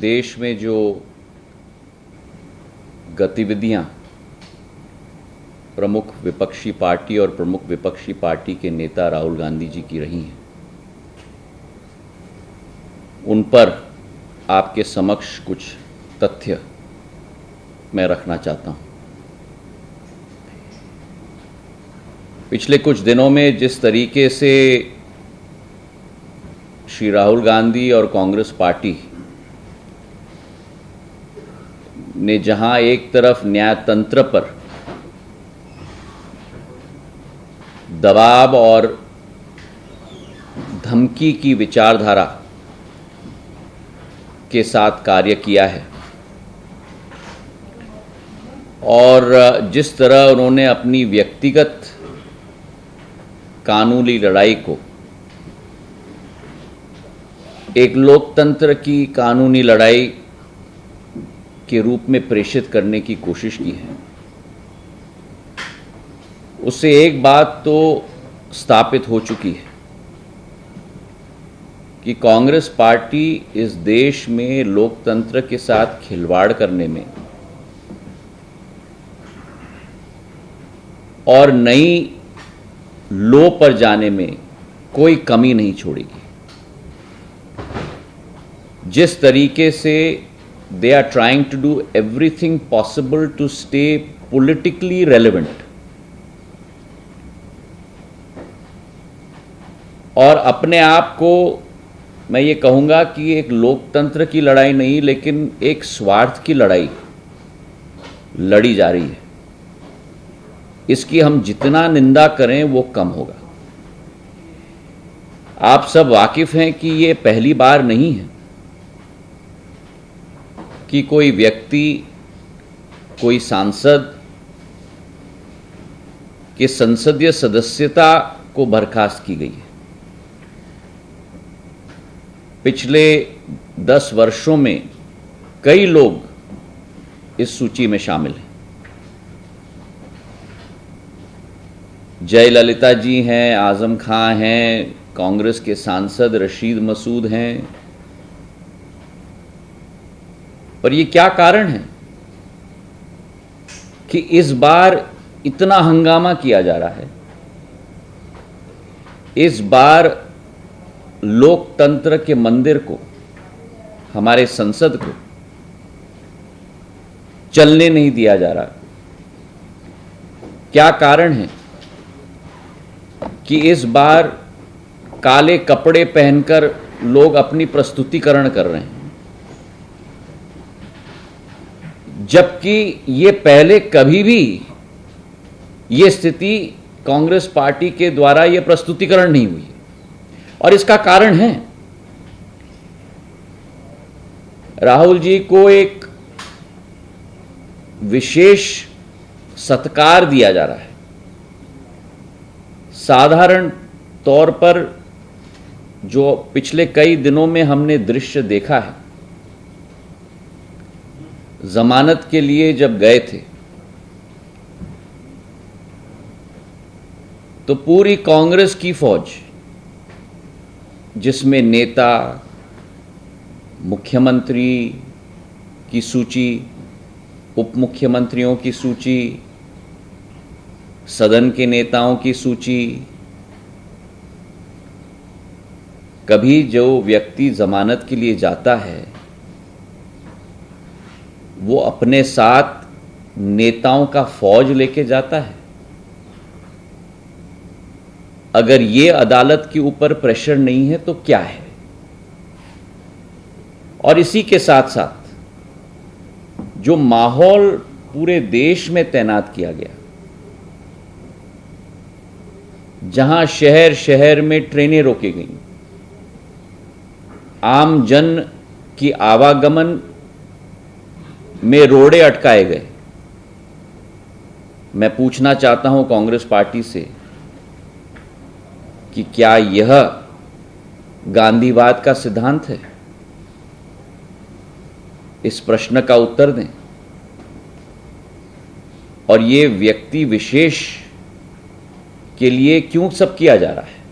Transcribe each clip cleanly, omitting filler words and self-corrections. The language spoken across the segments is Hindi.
देश में जो गतिविधियां प्रमुख विपक्षी पार्टी और प्रमुख विपक्षी पार्टी के नेता राहुल गांधी जी की रही हैं, उन पर आपके समक्ष कुछ तथ्य मैं रखना चाहता हूं। पिछले कुछ दिनों में जिस तरीके से श्री राहुल गांधी और कांग्रेस पार्टी ने जहां एक तरफ न्यायतंत्र पर दबाव और धमकी की विचारधारा के साथ कार्य किया है और जिस तरह उन्होंने अपनी व्यक्तिगत कानूनी लड़ाई को एक लोकतंत्र की कानूनी लड़ाई के रूप में प्रेषित करने की कोशिश की है, उससे एक बात तो स्थापित हो चुकी है कि कांग्रेस पार्टी इस देश में लोकतंत्र के साथ खिलवाड़ करने में और नई लो पर जाने में कोई कमी नहीं छोड़ेगी। जिस तरीके से they are trying to do everything possible to stay politically relevant और अपने आप को, मैं ये कहूंगा कि एक लोकतंत्र की लड़ाई नहीं लेकिन एक स्वार्थ की लड़ाई लड़ी जा रही है, इसकी हम जितना निंदा करें वो कम होगा। आप सब वाकिफ हैं कि ये पहली बार नहीं है कि कोई व्यक्ति, कोई सांसद के संसदीय सदस्यता को बर्खास्त की गई है। पिछले 10 वर्षों में कई लोग इस सूची में शामिल हैं। जयललिता जी हैं, आजम खां हैं, कांग्रेस के सांसद रशीद मसूद हैं। पर ये क्या कारण है कि इस बार इतना हंगामा किया जा रहा है? इस बार लोकतंत्र के मंदिर को, हमारे संसद को चलने नहीं दिया जा रहा। क्या कारण है कि इस बार काले कपड़े पहनकर लोग अपनी प्रस्तुतिकरण कर रहे हैं, जबकि ये पहले कभी भी ये स्थिति कांग्रेस पार्टी के द्वारा ये प्रस्तुतिकरण नहीं हुई? और इसका कारण है राहुल जी को एक विशेष सत्कार दिया जा रहा है। साधारण तौर पर जो पिछले कई दिनों में हमने दृश्य देखा है, जमानत के लिए जब गए थे तो पूरी कांग्रेस की फौज, जिसमें नेता, मुख्यमंत्री की सूची, उप मुख्यमंत्रियों की सूची, सदन के नेताओं की सूची, कभी जो व्यक्ति जमानत के लिए जाता है वो अपने साथ नेताओं का फौज लेके जाता है। अगर ये अदालत के ऊपर प्रेशर नहीं है तो क्या है? और इसी के साथ साथ जो माहौल पूरे देश में तैनात किया गया, जहां शहर शहर में ट्रेनें रोकी गईं, आम जन की आवागमन में रोड़े अटकाए गए, मैं पूछना चाहता हूं कांग्रेस पार्टी से कि क्या यह गांधीवाद का सिद्धांत है? इस प्रश्न का उत्तर दें। और ये व्यक्ति विशेष के लिए क्यों सब किया जा रहा है?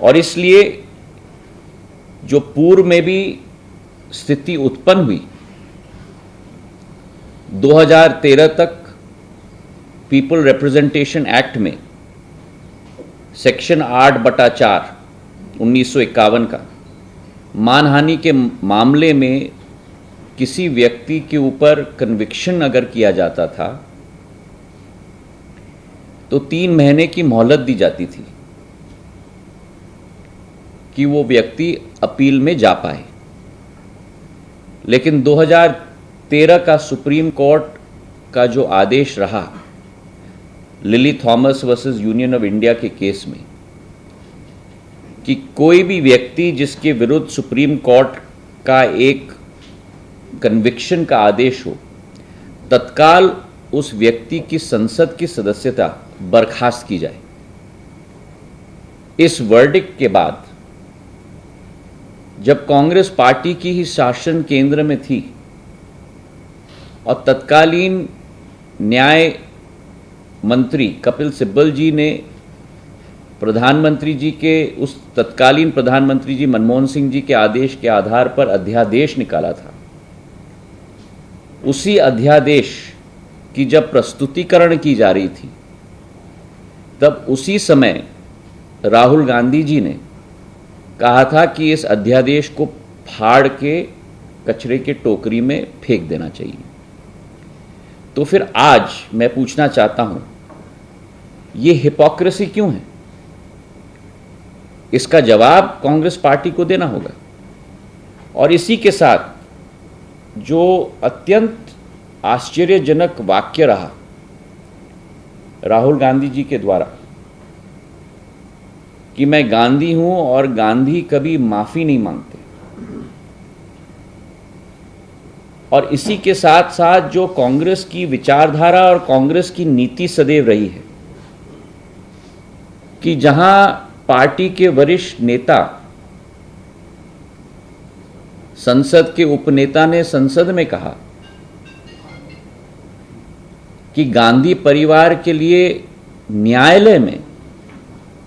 और इसलिए जो पूर्व में भी स्थिति उत्पन्न हुई, 2013 तक पीपल रिप्रेजेंटेशन एक्ट में सेक्शन 8/4 1951 का मानहानि के मामले में किसी व्यक्ति के ऊपर कन्विक्शन अगर किया जाता था तो 3 महीने की मोहलत दी जाती थी कि वो व्यक्ति अपील में जा पाए। लेकिन 2013 का सुप्रीम कोर्ट का जो आदेश रहा lily Thomas versus union of India के केस में कि कोई भी व्यक्ति जिसके विरुद्ध सुप्रीम कोर्ट का एक कन्विक्शन का आदेश हो, तत्काल उस व्यक्ति की संसद की सदस्यता बर्खास्त की जाए। इस वर्डिक्ट के बाद जब कांग्रेस पार्टी की ही शासन केंद्र में थी और तत्कालीन न्याय मंत्री कपिल सिब्बल जी ने प्रधानमंत्री जी के उस तत्कालीन प्रधानमंत्री जी मनमोहन सिंह जी के आदेश के आधार पर अध्यादेश निकाला था, उसी अध्यादेश की जब प्रस्तुतिकरण की जा रही थी तब उसी समय राहुल गांधी जी ने कहा था कि इस अध्यादेश को फाड़ के कचरे के टोकरी में फेंक देना चाहिए। तो फिर आज मैं पूछना चाहता हूं, ये हिपोक्रेसी क्यों है? इसका जवाब कांग्रेस पार्टी को देना होगा। और इसी के साथ जो अत्यंत आश्चर्यजनक वाक्य रहा राहुल गांधी जी के द्वारा कि मैं गांधी हूं और गांधी कभी माफी नहीं मांगते, और इसी के साथ साथ जो कांग्रेस की विचारधारा और कांग्रेस की नीति सदैव रही है कि जहां पार्टी के वरिष्ठ नेता संसद के उपनेता ने संसद में कहा कि गांधी परिवार के लिए न्यायालय में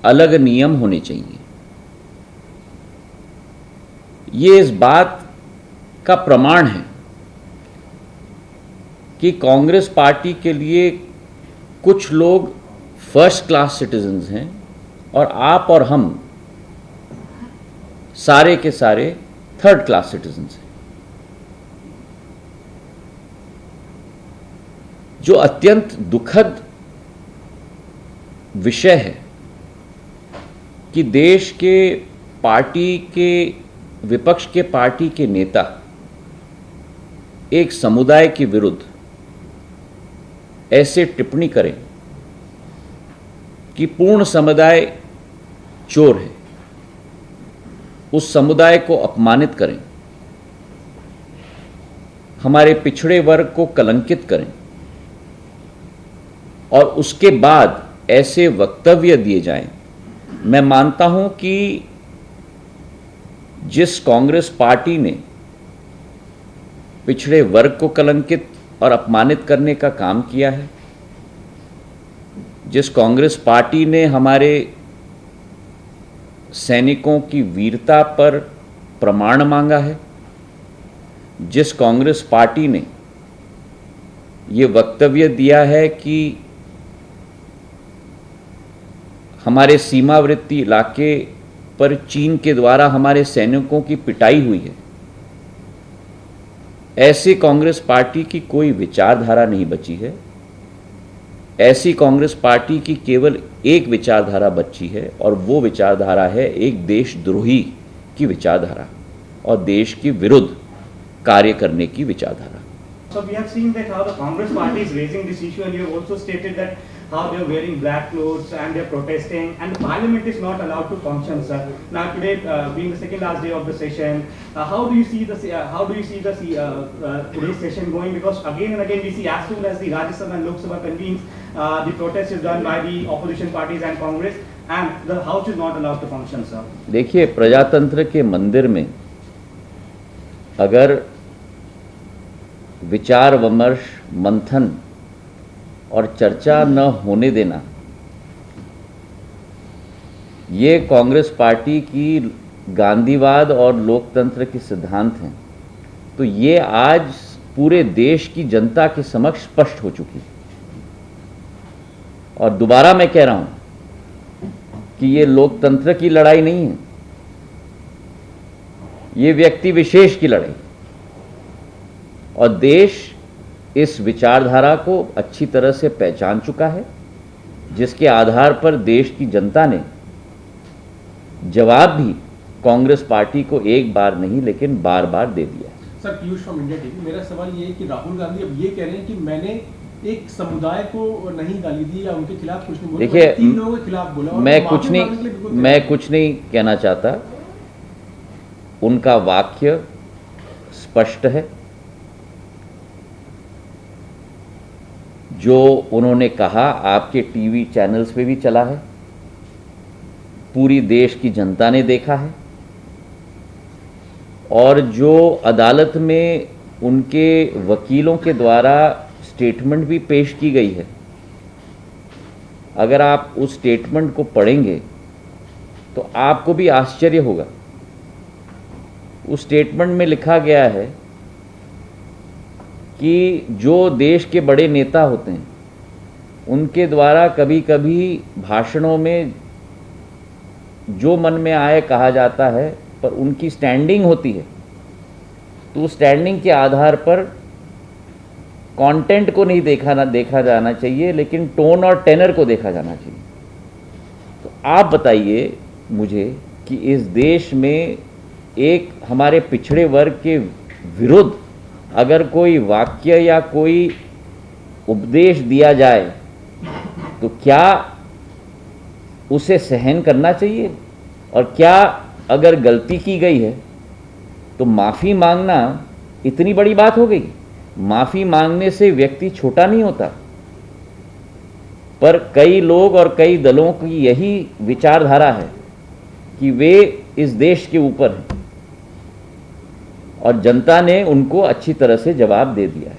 अलग नियम होने चाहिए, ये इस बात का प्रमाण है कि कांग्रेस पार्टी के लिए कुछ लोग फर्स्ट क्लास सिटीजन्स हैं और आप और हम सारे के सारे थर्ड क्लास सिटीजन्स हैं। जो अत्यंत दुखद विषय है कि देश के पार्टी के विपक्ष के पार्टी के नेता एक समुदाय के विरुद्ध ऐसे टिप्पणी करें कि पूर्ण समुदाय चोर है, उस समुदाय को अपमानित करें, हमारे पिछड़े वर्ग को कलंकित करें और उसके बाद ऐसे वक्तव्य दिए जाएं। मैं मानता हूं कि जिस कांग्रेस पार्टी ने पिछड़े वर्ग को कलंकित और अपमानित करने का काम किया है, जिस कांग्रेस पार्टी ने हमारे सैनिकों की वीरता पर प्रमाण मांगा है, जिस कांग्रेस पार्टी ने ये वक्तव्य दिया है कि हमारे सीमावर्ती इलाके पर चीन के द्वारा हमारे सैनिकों की पिटाई हुई है, ऐसी कांग्रेस पार्टी की कोई विचारधारा नहीं बची है। ऐसी कांग्रेस पार्टी की केवल एक विचारधारा बची है और वो विचारधारा है एक देशद्रोही की विचारधारा और देश के विरुद्ध कार्य करने की विचारधारा। So we have seen that how the Congress party is raising this issue, and you have also stated that how they are wearing black clothes and they are protesting, and the parliament is not allowed to function, sir. Now today, being the second last day of the session, how do you see today's session going? Because again and again we see as soon as the Rajya Sabha and Lok Sabha convenes, the protest is done by the opposition parties and Congress, and the House is not allowed to function, sir. देखिए, प्रजातंत्र के मंदिर में अगर विचार विमर्श, मंथन और चर्चा न होने देना, ये कांग्रेस पार्टी की गांधीवाद और लोकतंत्र के सिद्धांत हैं, तो ये आज पूरे देश की जनता के समक्ष स्पष्ट हो चुकी है। और दोबारा मैं कह रहा हूं कि ये लोकतंत्र की लड़ाई नहीं है, ये व्यक्ति विशेष की लड़ाई। और देश इस विचारधारा को अच्छी तरह से पहचान चुका है, जिसके आधार पर देश की जनता ने जवाब भी कांग्रेस पार्टी को एक बार नहीं लेकिन बार बार दे दिया। Sir, Piyush from India TV, मेरा सवाल ये है कि राहुल गांधी अब ये कह रहे हैं कि मैंने एक समुदाय को नहीं गाली दी या उनके खिलाफ कुछ नहीं बोला, देखिए, 3 लोगों के खिलाफ बोला। और मैं कुछ नहीं कहना चाहता। उनका वाक्य स्पष्ट है, जो उन्होंने कहा आपके टीवी चैनल्स पे भी चला है, पूरी देश की जनता ने देखा है। और जो अदालत में उनके वकीलों के द्वारा स्टेटमेंट भी पेश की गई है, अगर आप उस स्टेटमेंट को पढ़ेंगे तो आपको भी आश्चर्य होगा। उस स्टेटमेंट में लिखा गया है कि जो देश के बड़े नेता होते हैं उनके द्वारा कभी कभी भाषणों में जो मन में आए कहा जाता है, पर उनकी स्टैंडिंग होती है, तो स्टैंडिंग के आधार पर कंटेंट को नहीं देखा जाना चाहिए, लेकिन टोन और टेनर को देखा जाना चाहिए। तो आप बताइए मुझे कि इस देश में एक हमारे पिछड़े वर्ग के विरुद्ध अगर कोई वाक्य या कोई उपदेश दिया जाए तो क्या उसे सहन करना चाहिए? और क्या अगर गलती की गई है तो माफ़ी मांगना इतनी बड़ी बात हो गई? माफ़ी मांगने से व्यक्ति छोटा नहीं होता। पर कई लोग और कई दलों की यही विचारधारा है कि वे इस देश के ऊपर हैं, और जनता ने उनको अच्छी तरह से जवाब दे दिया है।